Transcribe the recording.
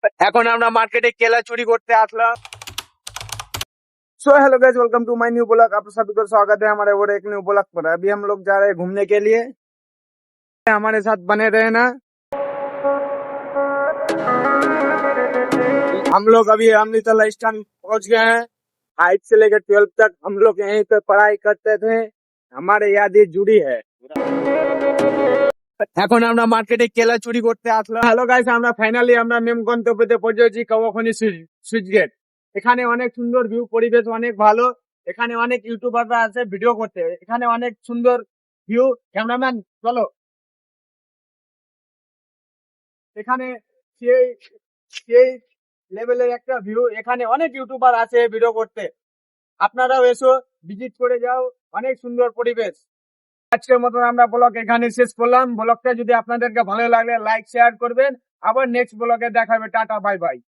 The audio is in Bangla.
এখন আমরা मार्केटे केला चोरी करते আসলাম। So hello guys, welcome to my new blog. आप सभी को स्वागत है हमारे और एक न्यू ब्लॉग पर। अभी हम लोग जा रहे हैं घूमने के लिए, हमारे साथ बने रहे ना। हम लोग अभी अमृतसर स्टैंड पहुंच गए हैं। 8 से लेकर 12 तक हम लोग यहीं पे पढ़ाई करते थे, हमारे यादें जुड़ी है। এখন আমরা मार्केटे केला चोरी करते আসলাম। হ্যালো গাইস, আমরা ফাইনালি আমরা মেম গন্তব্যতে পৌঁছেছি, কাওয়াখনি সুইচ গেট। এখানে অনেক সুন্দর ভিউ, পরিবেশ অনেক ভালো। এখানে অনেক ইউটিউবাররা আছে ভিডিও করতে। এখানে অনেক সুন্দর ভিউ। ক্যামেরাম্যান চলো। এখানে সেই সেই লেভেলের একটা ভিউ। এখানে অনেক ইউটিউবার আছে ভিডিও করতে। আপনারাও এসো, ভিজিট করে যাও। অনেক সুন্দর পরিবেশ। আজকের মতন আমরা ব্লগ এখানে শেষ করলাম। ব্লগটা যদি আপনাদেরকে ভালো লাগে লাইক শেয়ার করবেন। আবার নেক্সট ব্লগে দেখা হবে। Tata, bye bye.